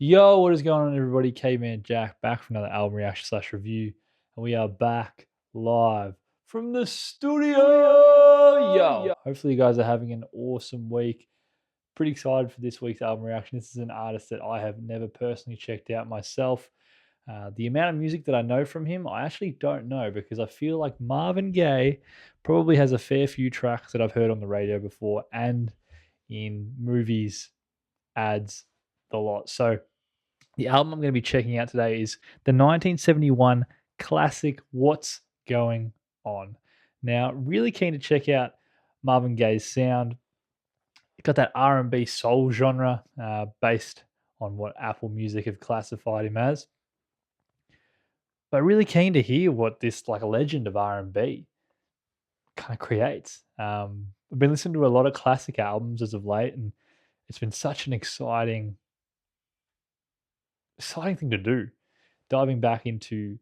Yo, what is going on, everybody? Caveman Jack back for another album reaction slash review, and we are back live from the studio. Yo, hopefully you guys are having an awesome week. Pretty excited for this week's album reaction. This is an artist that I have never personally checked out myself. The amount of music that I know from him, I actually don't know because I feel like Marvin Gaye probably has a fair few tracks that I've heard on the radio before and in movies, ads, the lot. So the album I'm going to be checking out today is the 1971 classic What's Going On. Now, really keen to check out Marvin Gaye's sound. It got that R&B soul genre based on what Apple Music have classified him as. But really keen to hear what this like a legend of R&B kind of creates. I've been listening to a lot of classic albums as of late, and it's been such an exciting thing to do, diving back into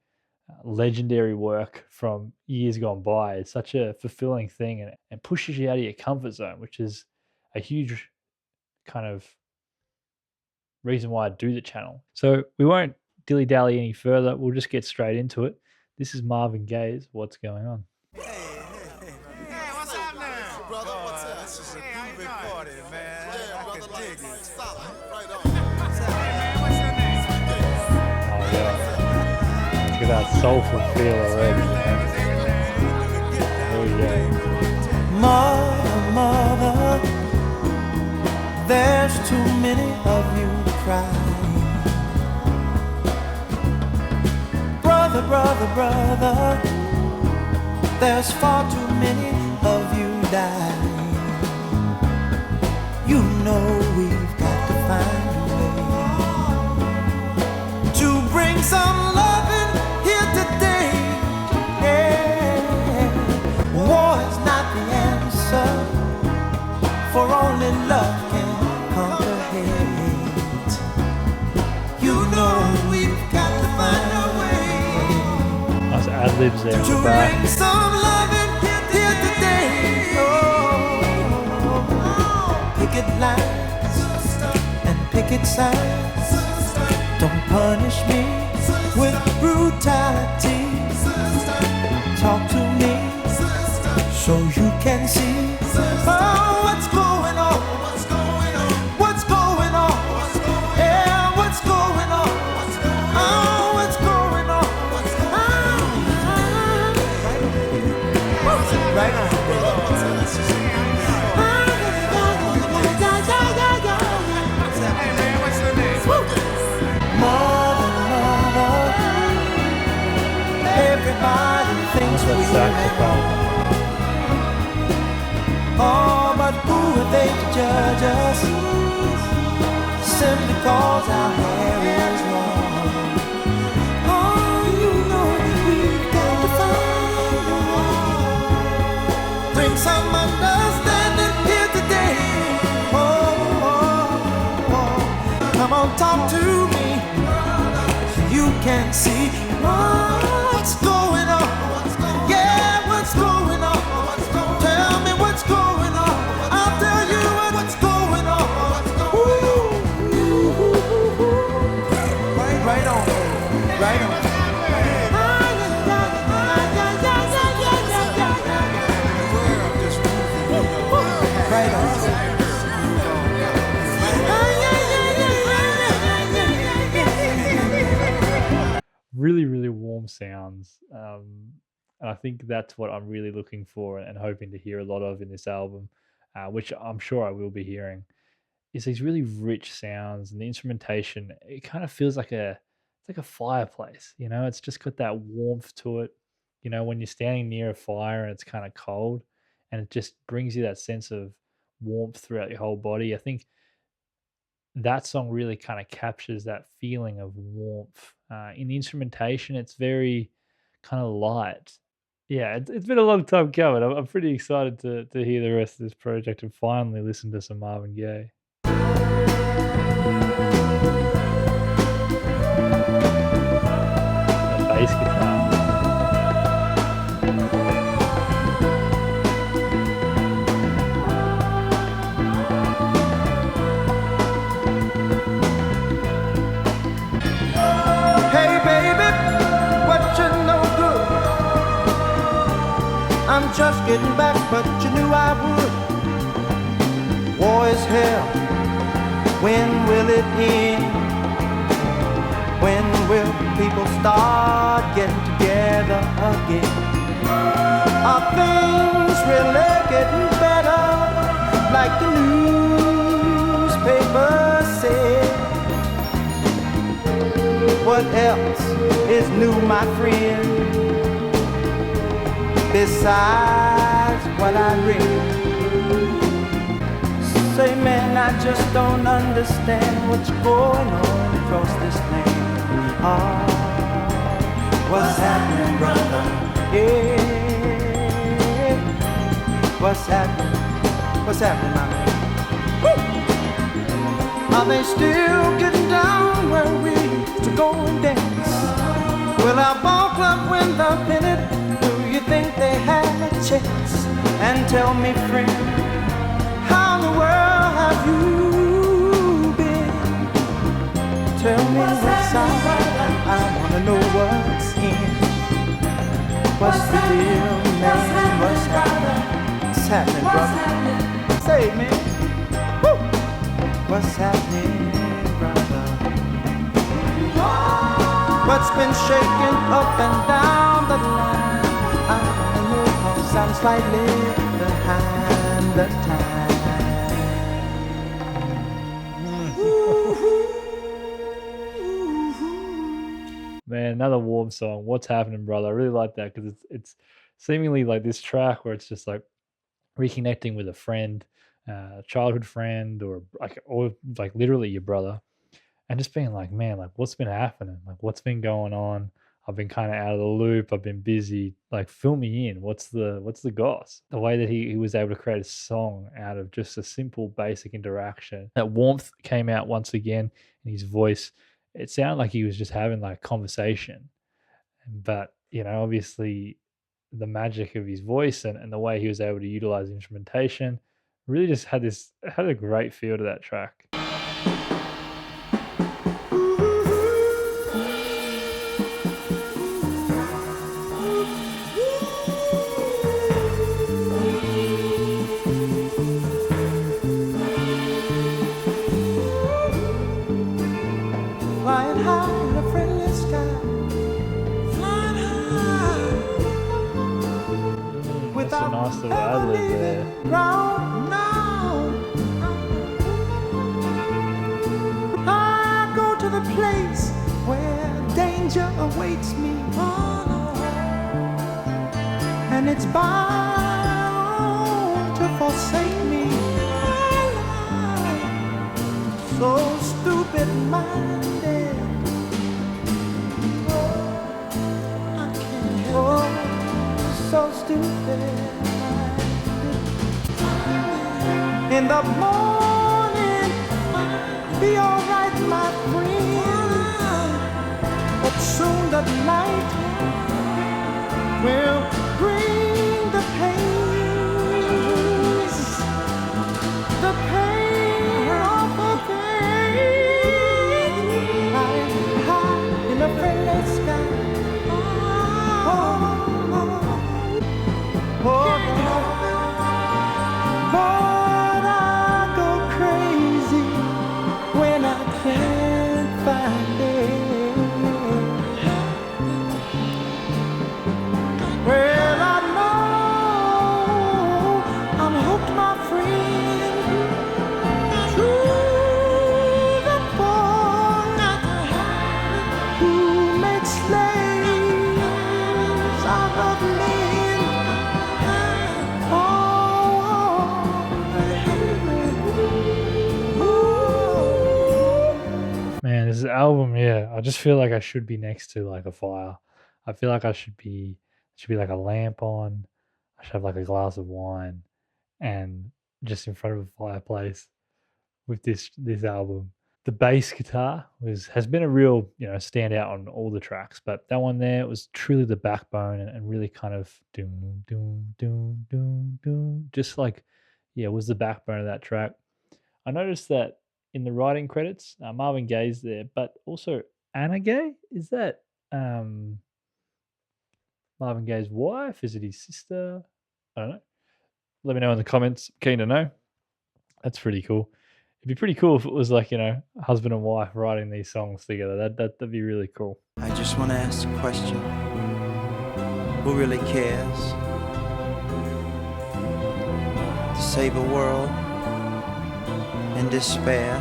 legendary work from years gone by. It's such a fulfilling thing and pushes you out of your comfort zone, which is a huge kind of reason why I do the channel. So we won't dilly-dally any further. We'll just get straight into it. This is Marvin Gaye's What's Going On. Hey, what's up now? Brother, what's up? This is a groovy party, man. Yeah, I can dig it. Solid. Right on. What's your name? Oh, yeah. Look at that soulful feel already, man. There we go. Mother, there's too many of you crying. Brother, there's far too many of you dying. You know we've got to find a way to bring some loving here today. Yeah. War is not the answer, for only love can conquer hate. You know we've got to find a way Nice ad-libs there in the back. bring some loving here today. Picket lines and picket signs. Don't punish me with brutality. Talk to me so you can see what's going on. What's going on? Yeah, what's going on? Oh, what's going on? Right on. Hey, man, what's your name? Mother, everybody thinks That we're saxophone. oh, but who are they to judge us? Simply cause our hair is long. Oh, you know we've got to find a way. Bring some understanding here today. Come on, talk to me so you can see what's going on. Yeah, what's going on? Tell me what's going on. I'll tell you what's going on. Right on, right on. Right on. Really warm sounds. And I think that's what I'm really looking for and hoping to hear a lot of in this album, which I'm sure I will be hearing, is these really rich sounds and the instrumentation. It kind of feels like it's like a fireplace, you know? It's just got that warmth to it. You know, when you're standing near a fire and it's kind of cold, and it just brings you that sense of warmth throughout your whole body. I think that song really kind of captures that feeling of warmth. In the instrumentation, it's very kind of light. Yeah, it's been a long time coming. I'm pretty excited to hear the rest of this project and finally listen to some Marvin Gaye. That bass guitar. getting back, but you knew I would. War is hell. When will it end? When will people start getting together again? Are things really getting better, like the newspapers say? What else is new, my friend, besides what I read? Say, man, I just don't understand what's going on across this land. What's happening, brother? Yeah. What's happening? What's happening, my man? Woo! Are they still getting down where we used to go and dance? Will our ball club win the pennant? Do you think they had a chance? And tell me, friend, how in the world have you been? Tell me what's out. I wanna know what's in. What's the deal, man? What's happening? What's happening, brother? Say, man. Woo! What's happening, brother? What's been shaking up and down the line? I wanna know 'cause I'm slightly behind the time. Man, another warm song. What's happening, brother? I really like that because it's seemingly like this track where it's just like reconnecting with a friend, childhood friend, or like literally your brother, and just being like, man, like what's been happening? Like what's been going on? I've been kind of out of the loop. I've been busy. Like fill me in. What's the goss? The way that he was able to create a song out of just a simple basic interaction. That warmth came out once again in his voice. It sounded like he was just having like conversation, but obviously the magic of his voice and the way he was able to utilize instrumentation really just had a great feel to that track. Flying high in the friendly sky, flying high That's a without nice little ever ad-lib there. leaving ground. Now I go to the place where danger awaits me, and it's bound to forsake me. So stupid-minded, oh, so stupid-minded. In the morning, be all right, my friend, but soon the night will bring the pains, the pain of a in a friendly sky. But I go crazy when I can't find it. Well, I know I'm hooked, my friend, to the boy who makes slaves out of men. Man, this album, yeah, I just feel like I should be next to like a fire. I feel like should be like a lamp on. I should have like a glass of wine and just in front of a fireplace with this album. The bass guitar has been a real standout on all the tracks, but that one there was truly the backbone and really kind of doom doom doom doom doom, just like was the backbone of that track. I noticed that in the writing credits, Marvin Gaye's there, but also Anna Gaye. Is that Marvin Gaye's wife? Is it his sister? I don't know. Let me know in the comments. Keen to know. That's pretty cool. It'd be pretty cool if it was like, husband and wife writing these songs together. That'd be really cool. I just want to ask a question. Who really cares to save a world in despair?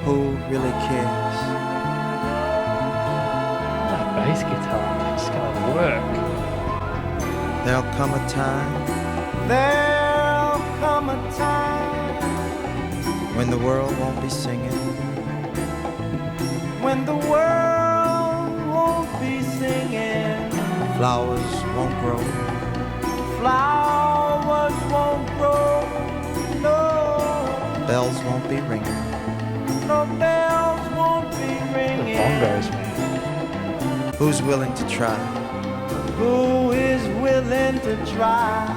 Who really cares? That bass guitar is gonna work. There'll come a time when the world won't be singing, when the world won't be singing, flowers won't grow, no, bells won't be ringing, The bongos, man. Who's willing to try? Who is willing to try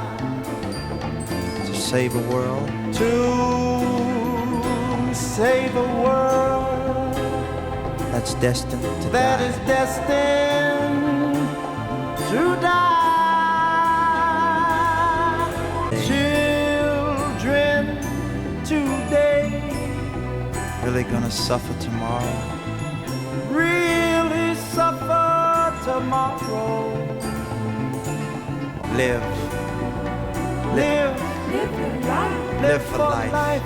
to save a world? To save a world that's destined to die. Is destined to die. Children today really gonna suffer tomorrow. Really suffer tomorrow. Live for life.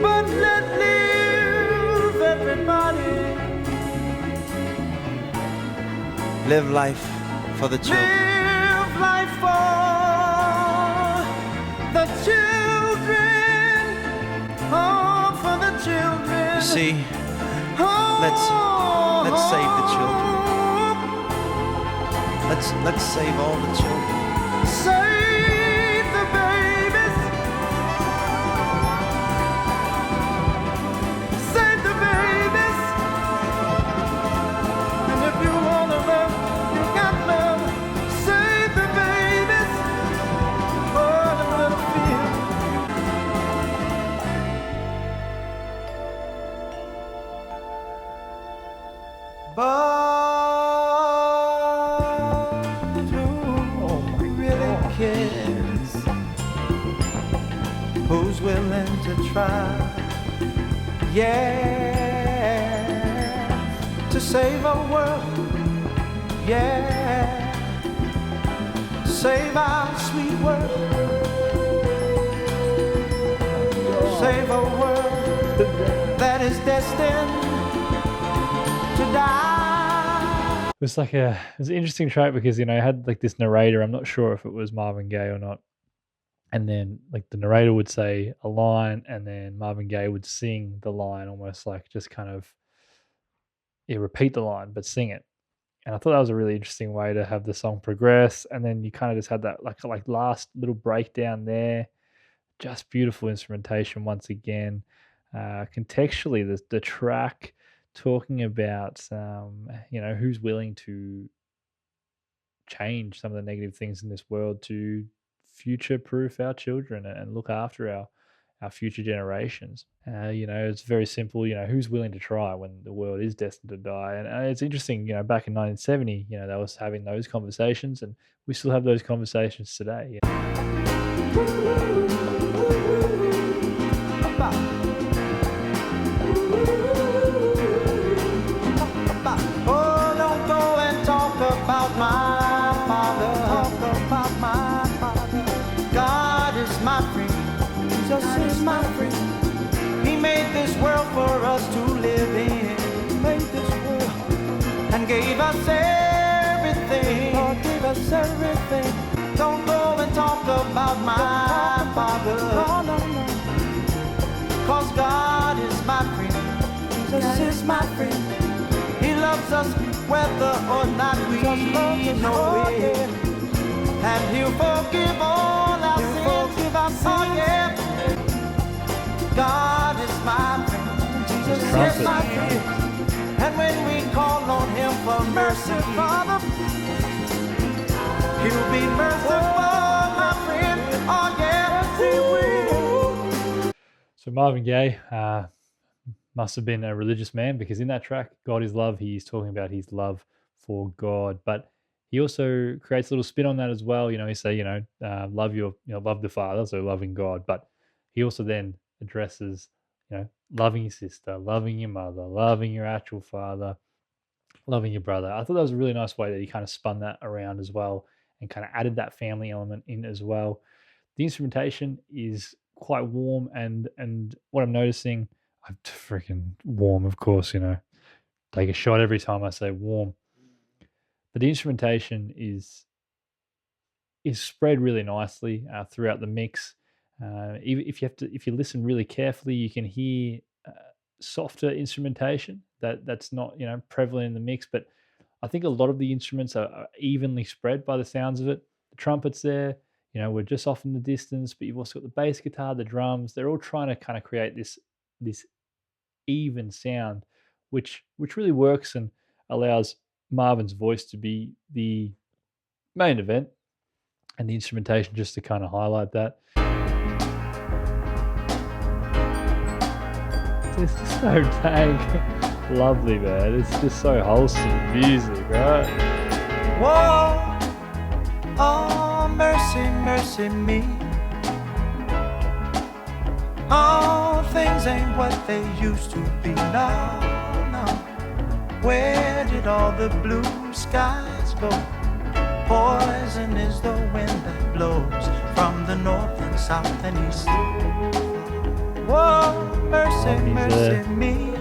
But let live, everybody. Live life for the children. Live life for the children. Oh, for the children. You see, let's save the children. Let's save all the children. Save the babies. Save the babies. And if you wanna love, you got love. Save the babies. Oh, the little field. But who's willing to try, yeah, to save our world, yeah, save our sweet world, save a world that is destined to die. It was like it was an interesting track because, it had like this narrator. I'm not sure if it was Marvin Gaye or not. And then like the narrator would say a line and then Marvin Gaye would sing the line, almost like just kind of repeat the line but sing it. And I thought that was a really interesting way to have the song progress. And then you kind of just had that like last little breakdown there. Just beautiful instrumentation once again. Contextually, the track talking about who's willing to change some of the negative things in this world to future-proof our children and look after our future generations. It's very simple. Who's willing to try when the world is destined to die? And it's interesting. Back in 1970, they was having those conversations, and we still have those conversations today. Oh, don't go and talk about my father. Talk about my father. God is my friend. Jesus is my friend. He made this world for us to live in. He made this world and gave us everything. Lord gave us everything. Don't go and talk about my father. Oh, no, no. 'Cause God is my friend. Jesus is my friend. He loves us whether or not we know it. And he'll forgive all our sins. Oh yeah. God is my friend. Jesus is my friend. And when we call on him for mercy, Father, he'll be merciful, my friend. Oh yes, he will. So Marvin Gaye must have been a religious man, because in that track, God is Love, he is talking about his love for God. But he also creates a little spin on that as well. He say, love love the Father, so loving God, but he also then addresses, loving your sister, loving your mother, loving your actual father, loving your brother. I thought that was a really nice way that he kind of spun that around as well and kind of added that family element in as well. The instrumentation is quite warm, and what I'm noticing, I'm freaking warm, of course, take a shot every time I say warm. But the instrumentation is spread really nicely throughout the mix. Even if you listen really carefully, you can hear softer instrumentation that's not prevalent in the mix. But I think a lot of the instruments are evenly spread by the sounds of it. The trumpets there, we're just off in the distance, but you've also got the bass guitar, the drums. They're all trying to kind of create this even sound, which really works and allows Marvin's voice to be the main event, and the instrumentation just to kind of highlight that. It's just so dang lovely, man. It's just so wholesome music, right? Whoa, oh, mercy, mercy me. All things ain't what they used to be. No, no. Where did all the blue skies go? Poison is the wind that blows from the north and south and east. Whoa, mercy, mercy me.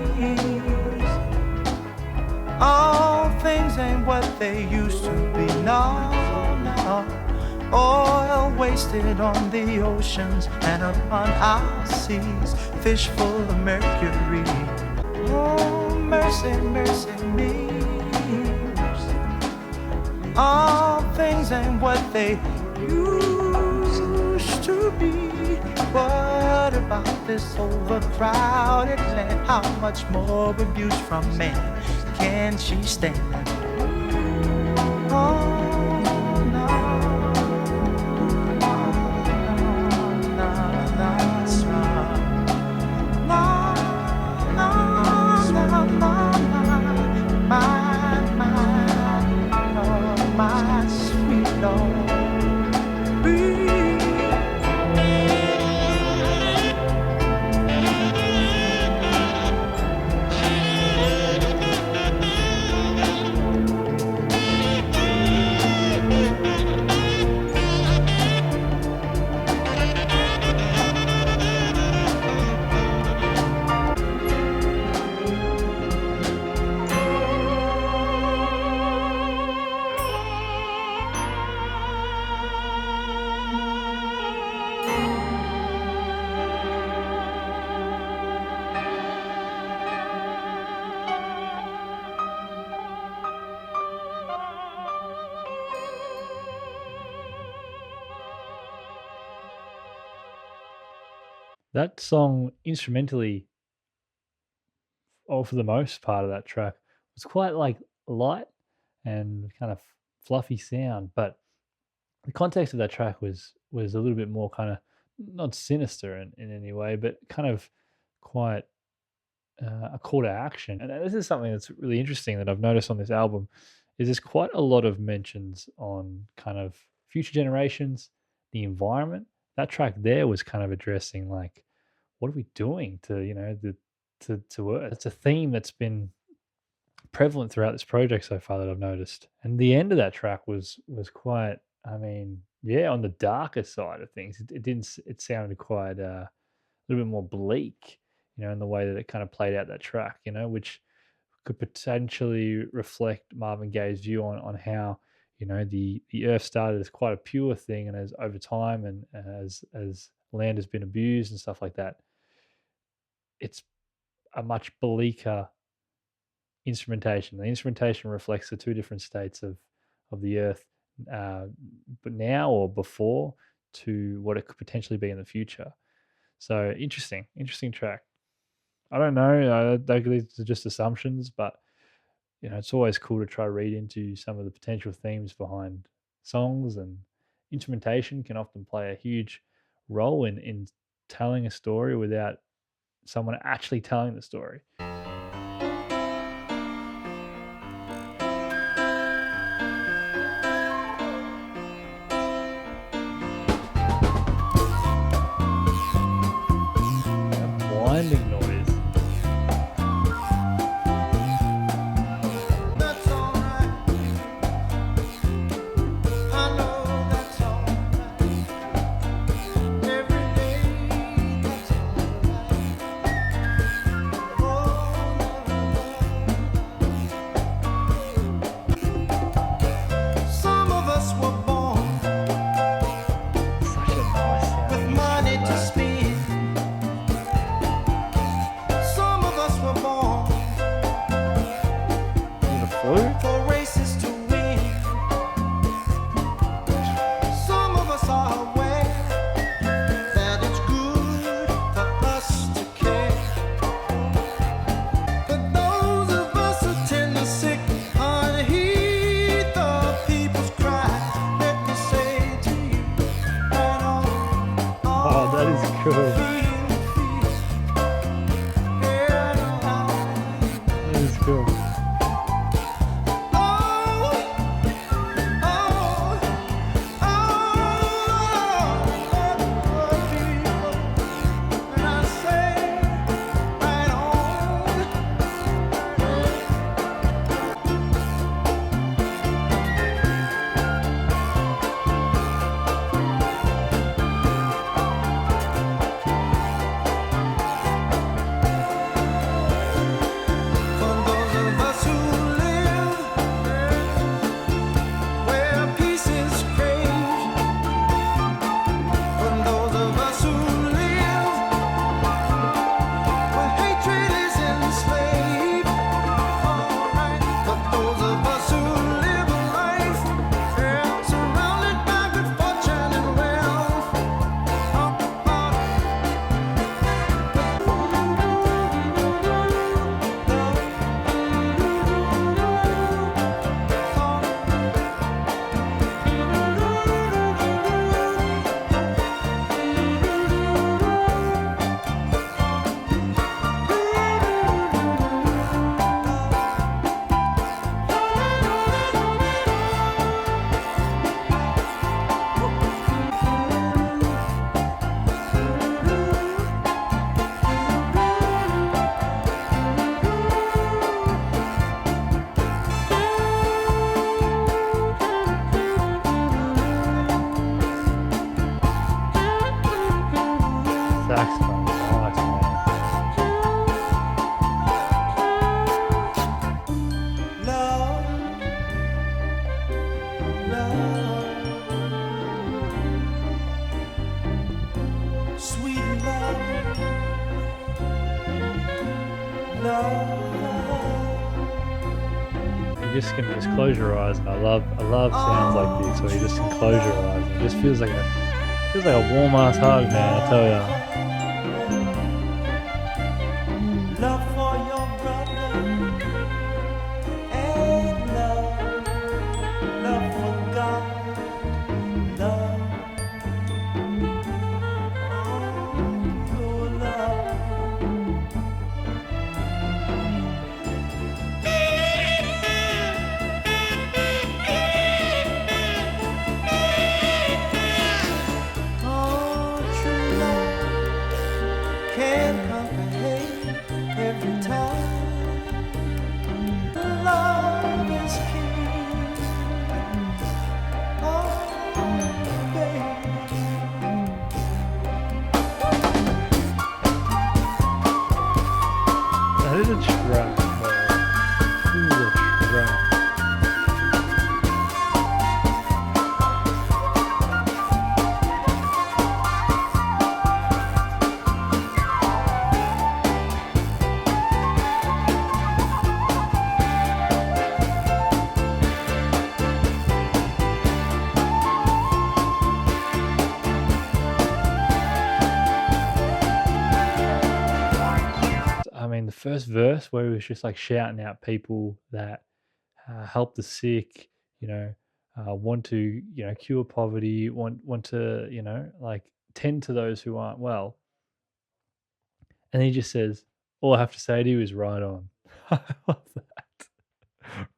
All things ain't what they used to be. No, no. Oil wasted on the oceans and upon our seas, fish full of mercury. Oh, mercy, mercy me. All things ain't what they used to be. What about this overcrowded land? How much more abuse from man can she stand? Oh, That song instrumentally, or for the most part of that track, was quite like light and kind of fluffy sound, but the context of that track was a little bit more kind of not sinister in any way, but kind of quite a call to action. And this is something that's really interesting that I've noticed on this album is there's quite a lot of mentions on kind of future generations, the environment. That track there was kind of addressing like, what are we doing to to Earth? It's a theme that's been prevalent throughout this project so far that I've noticed. And the end of that track was quite, I mean, yeah, on the darker side of things. It didn't. It sounded quite a little bit more bleak, in the way that it kind of played out that track, which could potentially reflect Marvin Gaye's view on how the Earth started as quite a pure thing, and as over time and as land has been abused and stuff like that, it's a much bleaker instrumentation. The instrumentation reflects the two different states of the Earth, but now or before to what it could potentially be in the future. So interesting track. I don't know. These are just assumptions, but it's always cool to try to read into some of the potential themes behind songs, and instrumentation can often play a huge role in telling a story without someone actually telling the story. grinding noise. That's alright. I know that's alright. Every day that's alright. Some of us were born Such a nice with sounding money instrument, to though. spend. Some of us were born Is it a flute? for races to win. Some of us are aware that it's good for us to care. But those of us who tend to sick unheed the people's cry, let me say to you, right on, Oh, that is cool. feel the feast. Yeah, That is cool. oh, oh, oh, people, and I say, right on. For those of us who live where peace is craved, for those of us who live where hatred is enslaved, alright. For those of us who live a life surrounded by good fortune and wealth, Saxophone. Nice, man. love, sweet love. You just can just close your eyes, and I love sounds like this, where you just can close your eyes. And it just feels like a warm ass hug, man. I tell ya. Love for your brother and love for God, love, your love. Oh, true love can conquer hate every time. Love is king. Oh, baby. That is a track, man. This is a track. I mean, the first verse where he was just like shouting out people that help the sick, want to, cure poverty, want to, like tend to those who aren't well. And he just says, all I have to say to you is right on. I love that.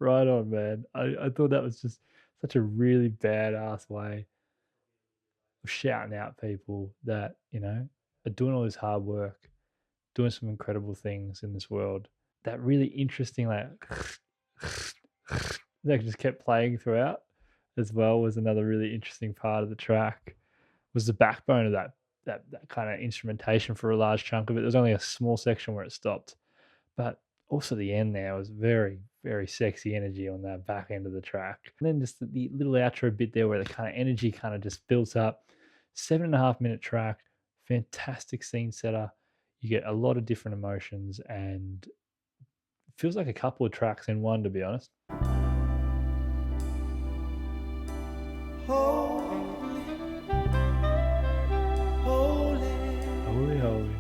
Right on, man. I thought that was just such a really badass way of shouting out people that, are doing all this hard work doing some incredible things in this world. That really interesting, like, that just kept playing throughout as well was another really interesting part of the track. Was the backbone of that kind of instrumentation for a large chunk of it. There was only a small section where it stopped, but also the end there was very, very sexy energy on that back end of the track. And then just the little outro bit there where the kind of energy kind of just builds up. 7.5 minute track, fantastic scene setter. You get a lot of different emotions and it feels like a couple of tracks in one, to be honest. Holy, holy, Holy, holy.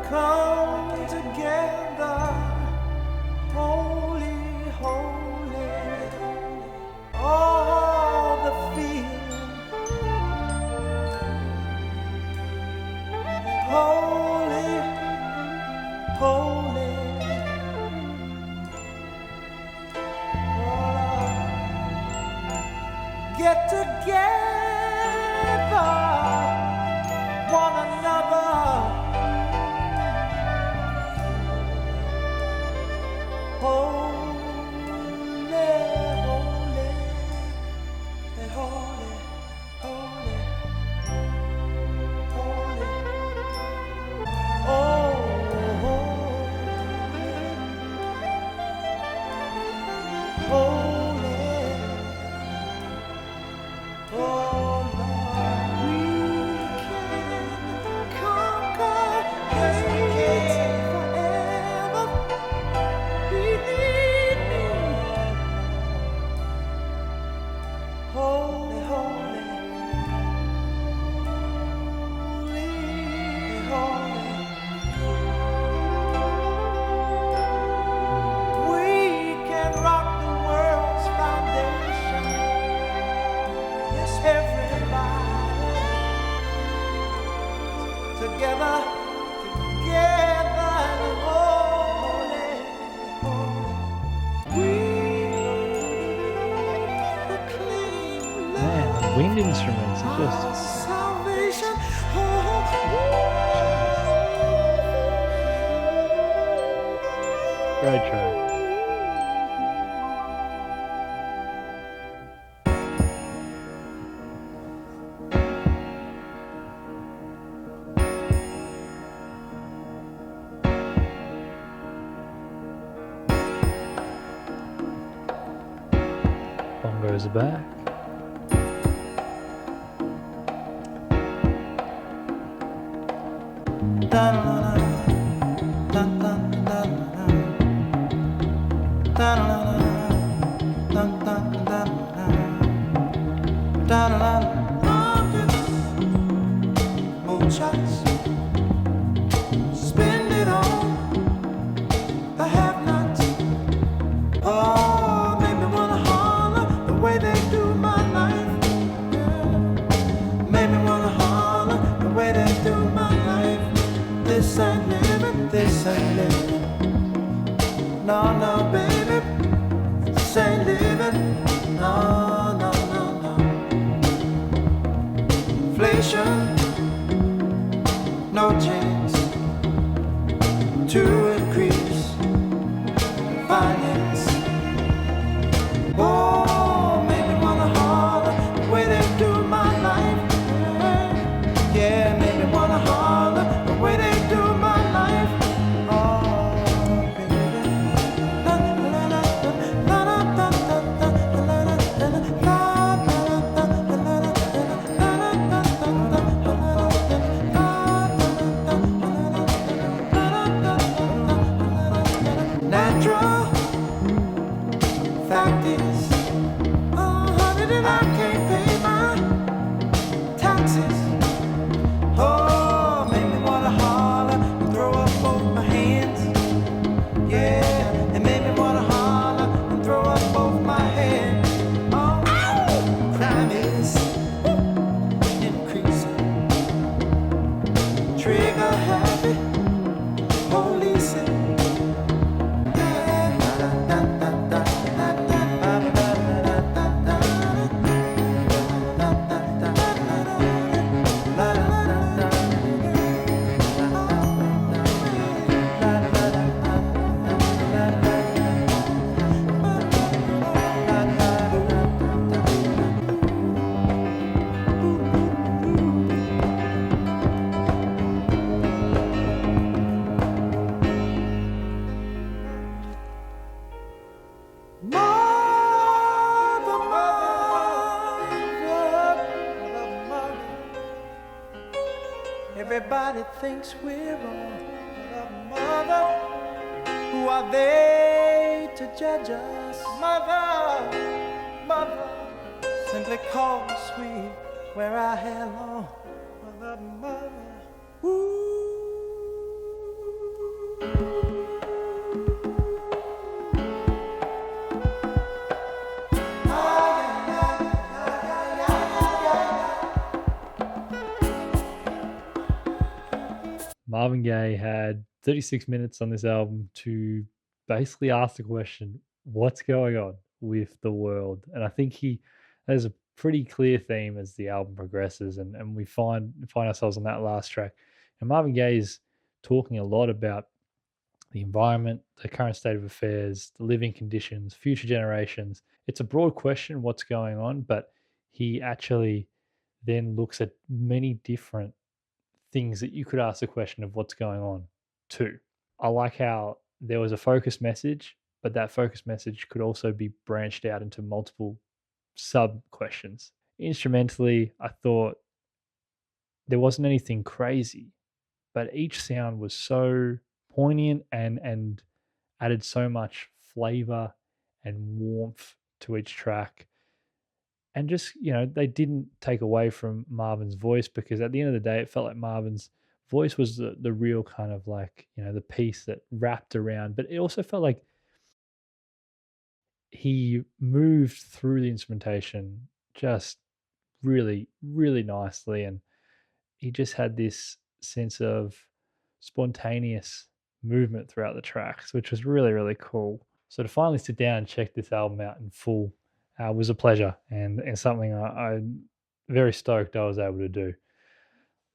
come together. Holy, holy, all the feeling. Holy, holy. Get together, one another. Holy, holy, holy, holy, holy. Oh, holy. Oh Lord, we can conquer hate forever. Believe me. Holy, holy, holy. We can rock the world's foundation. Yes, everybody together, together, and holy, holy. We the clean Man, the wind instruments are just salvation. great track. Bongos are back. Moonshots, spend it on the have-nots. Oh, make me wanna holler the way they do my life. Yeah. Make me wanna holler the way they do my life. This ain't living, this ain't living. No, no, baby, this ain't living. No, no, no, no. Inflation, no chance to increase finance. Oh, make me wanna holler the way they do my life. Yeah, make me wanna holler the way they do my life. Oh, baby. La, la, la, la, la, la, la, la, la, natural fact is, honey, that I can't pay my taxes. Oh, make me wanna holler and throw up both my hands. Yeah, it made me wanna holler and throw up both my hands. Oh, ow! Crime is increasing. Trigger happy, policing. La Everybody thinks we're wrong, but mother, who are they to judge us? Mother, mother, simply cause we wear our hair long. Mother, mother, ooh. Marvin Gaye had 36 minutes on this album to basically ask the question, what's going on with the world? And I think there's a pretty clear theme as the album progresses and we find ourselves on that last track. And Marvin Gaye is talking a lot about the environment, the current state of affairs, the living conditions, future generations. It's a broad question, what's going on, but he actually then looks at many different things that you could ask the question of what's going on too. I like how there was a focus message, but that focus message could also be branched out into multiple sub questions. Instrumentally, I thought there wasn't anything crazy, but each sound was so poignant and added so much flavor and warmth to each track. And just, they didn't take away from Marvin's voice, because at the end of the day, it felt like Marvin's voice was the real kind of like, the piece that wrapped around. But it also felt like he moved through the instrumentation just really, really nicely. And he just had this sense of spontaneous movement throughout the tracks, which was really, really cool. So to finally sit down and check this album out in full was a pleasure and something I'm very stoked I was able to do.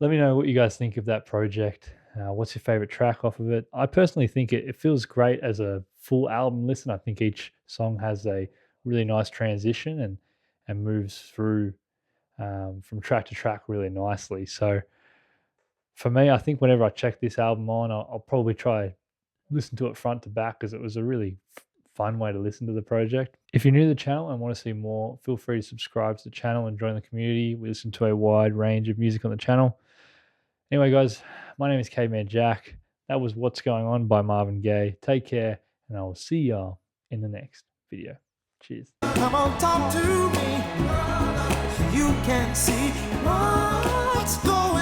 Let me know what you guys think of that project. What's your favorite track off of it? I personally think it feels great as a full album listen. I think each song has a really nice transition and moves through from track to track really nicely. So for me, I think whenever I check this album on, I'll probably try listen to it front to back, because it was a really fun way to listen to the project. If you're new to the channel and want to see more, feel free to subscribe to the channel and join the community. We listen to a wide range of music on the channel. Anyway, guys, my name is Caveman Jack. That was What's Going On by Marvin Gaye. Take care, and I will see y'all in the next video. Cheers. Come on, talk to me. You can see what's going on.